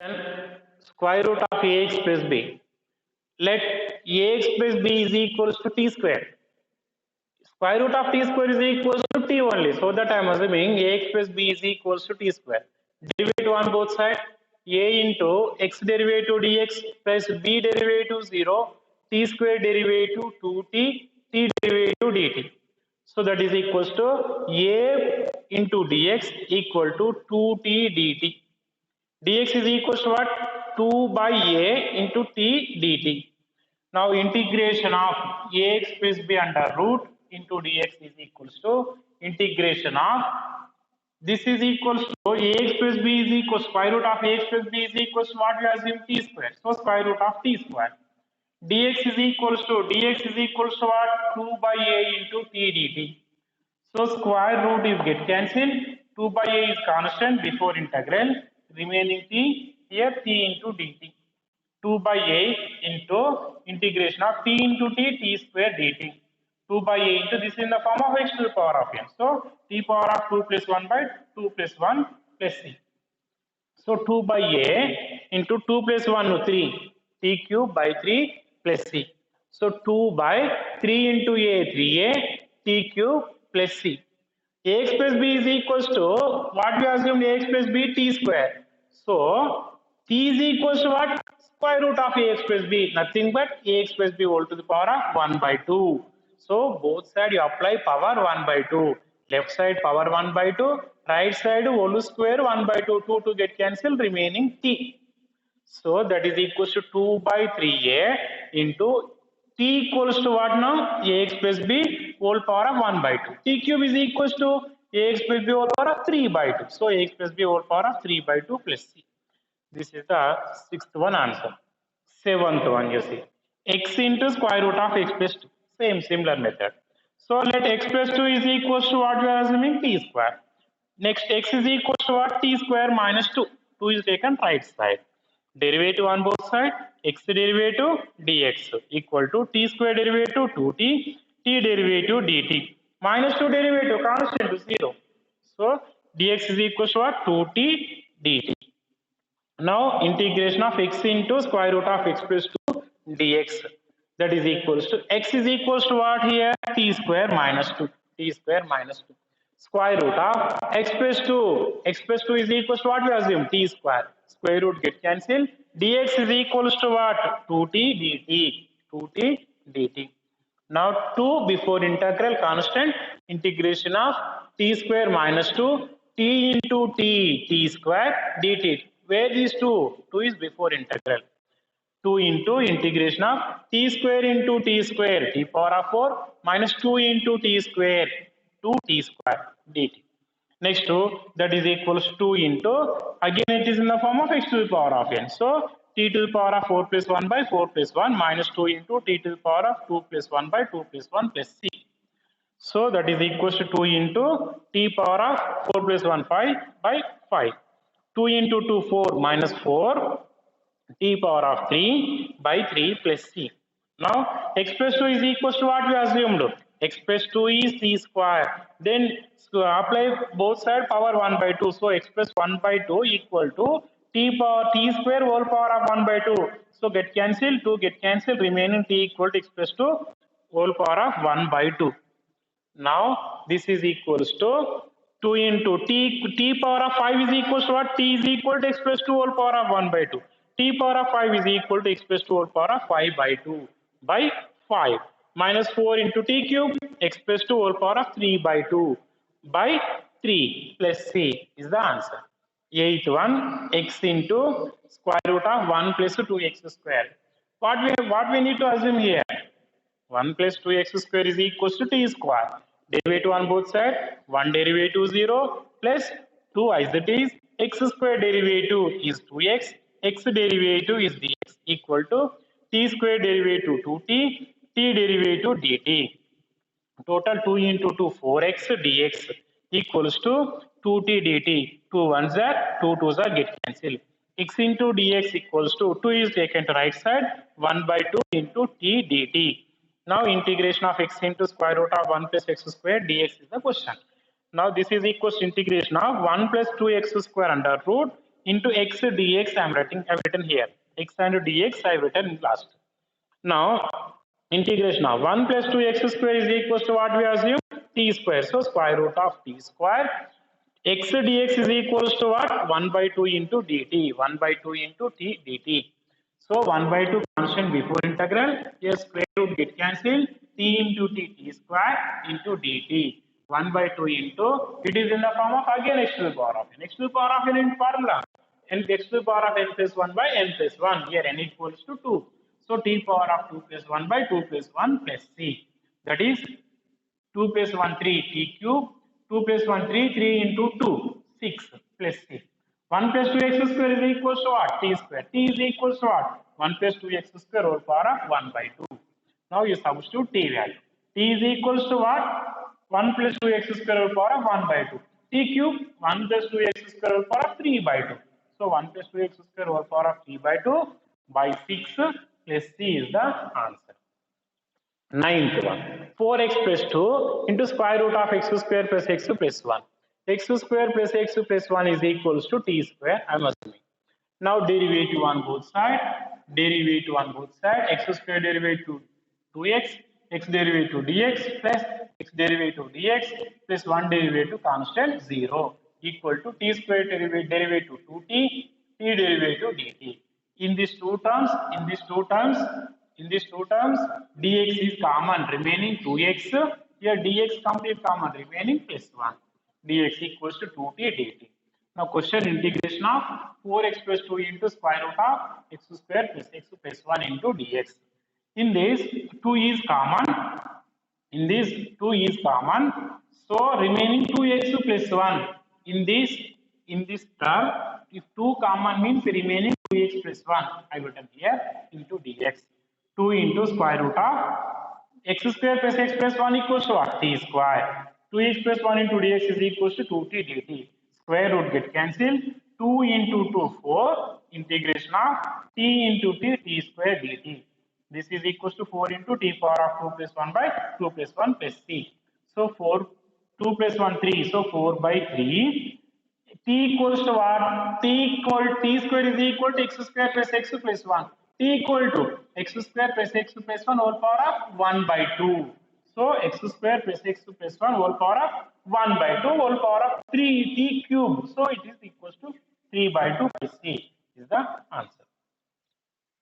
Then square root of ax plus b. Let ax plus b is equals to t square. Square root of t square is equals to t only. So that I am assuming ax plus b is equals to t square. Derivative on both sides. A into x derivative dx plus b derivative 0, t square derivative 2t, t derivative dt. So that is equals to a into dx equal to 2t dt. Dx is equals to what? 2 by a into t dt. Now integration of ax plus b under root into dx is equals to integration of this is equals to ax plus b is equals square root of ax plus b is equals to what we assume t square. So square root of t square. Dx is equals to what? 2 by a into t dt. So square root is get cancelled. 2 by a is constant before integral. Remaining t here t into dt. 2 by a into integration of t into t square dt. 2 by a into this in the form of x to the power of n. So t power of 2 plus 1 by 2 plus 1 plus c. So 2 by a into 2 plus 1 3 t cube by 3 plus c. So 2 by 3 into a 3a t cube plus c. Ax plus b is equals to what we assumed ax plus b t square. So t is equals to what? Square root of ax plus b, nothing but ax plus b whole to the power of 1 by 2. So both side you apply power 1 by 2. Left side power 1 by 2, right side whole square 1 by 2, 2 to get cancelled, remaining t. So that is equals to 2 by 3a into t equals to what now? Ax plus b whole power of 1 by 2. T cube is equals to ax plus b whole power of 3 by 2. So ax plus b whole power of 3 by 2 plus c. This is the sixth one answer. Seventh one you see. X into square root of x plus 2. Similar method. So let x plus 2 is equals to what we are assuming? T square. Next x is equals to what? T square minus 2. 2 is taken right side. Derivative on both sides. X derivative dx equal to t square derivative 2t, t derivative dt. Minus 2 derivative constant to 0. So dx is equals to what? 2t dt. Now integration of x into square root of x plus 2 dx, that is equals to x is equals to what here? T square minus 2. T square minus 2. Square root of x plus 2. X plus 2 is equals to what we assume? T square. Square root get cancelled. Dx is equals to what? 2t dt. 2t dt. Now 2 before integral constant, integration of t square minus 2 t into t square dt. Where is 2? 2 is before integral. 2 into integration of t square into t square t power of 4 minus 2 into t square 2t square dt. Next to that is equals to 2 into, again it is in the form of x to the power of n. So t to the power of 4 plus 1 by 4 plus 1 minus 2 into t to the power of 2 plus 1 by 2 plus 1 plus c. So that is equals to 2 into t power of 4 plus 1 5 by 5. 2 into 2 4 minus 4 t power of 3 by 3 plus c. Now x plus 2 is equals to what we assumed? X plus 2 is t square. Then apply both side power 1 by 2. So x plus 1 by 2 equal to t square whole power of 1 by 2. So get cancelled, 2 get cancelled, remaining t equal to x plus 2 whole power of 1 by 2. Now this is equals to 2 into t power of 5 is equals to what? T is equal to x plus 2 whole power of 1 by 2. T power of 5 is equal to x plus 2 whole power of 5 by 2 by 5 minus 4 into t cube x plus 2 whole power of 3 by 2 by 3 plus c is the answer. Eighth one, x into square root of 1 plus 2x square. What we need to assume here? 1 plus 2x square is equals to t square. Derivative on both sides, 1 derivative 0 plus 2 as it is, x square derivative is 2x, x derivative is dx equal to t square derivative 2t, t derivative dt. Total 2 into 2 4x dx equals to 2t dt. 2 ones are 2 twos are get cancelled. X into dx equals to 2 is taken to right side, 1 by 2 into t dt. Now integration of x into square root of 1 plus x square dx is the question. Now this is equals to integration of 1 plus 2x square under root into x dx. I've written here. X and dx I've written in last. Now, integration of 1 plus 2x square is equals to what we assume? T square. So, square root of t square. X dx is equals to what? 1 by 2 into dt. 1 by 2 into t dt. So, 1 by 2 constant before integral. Here, square root get cancelled. T into t square into dt. 1 by 2 into, it is in the form of again x to the power of n. X to the power of n in formula. And x to the power of n plus 1 by n plus 1. Here n equals to 2. So t power of 2 plus 1 by 2 plus 1 plus c. That is 2 plus 1 3 t cube. 2 plus 1 3 3 into 2 6 plus c. 1 plus 2x square is equals to what? T square. T is equals to what? 1 plus 2x square whole power of 1 by 2. Now you substitute t value. T is equals to what? 1 plus 2x square whole power of 1 by 2. T cube 1 plus 2x square whole power of 3 by 2. So 1 plus 2x square whole power of 3 by 2 by 6 plus c is the answer. Ninth one. 4x plus 2 into square root of x square plus x plus 1. X square plus x plus 1 is equals to t square. I am assuming. Now derivative on both sides. Derivative on both sides. X square derivative 2x. X derivative dx plus x derivative dx plus 1 derivative constant 0 equal to t square derivative 2t, t derivative dt. In these two terms, dx is common, remaining 2x. Here dx complete common, remaining plus 1. Dx equals to 2t dt. Now question integration of 4x plus 2 into square root of x square plus x plus 1 into dx. In this 2 is common. So remaining 2x plus 1. In this term, if 2 common means remaining 2x plus 1. I written here into dx. 2 into square root of x square plus x plus 1 equals to what? T square. 2x plus 1 into dx is equals to 2t dt. Square root get cancelled. 2 into 2 4. Integration of t into t square dt. This is equals to 4 into t power of 2 plus 1 by 2 plus 1 plus c. So 2 plus 1 3. So 4 by 3. T equals to what? T square is equal to x square plus x plus 1. T equal to x square plus x plus 1 whole power of 1 by 2. So x square plus x plus 1 whole power of 1 by 2 whole power of 3 t cube. So it is equals to 3 by 2 plus c is the answer.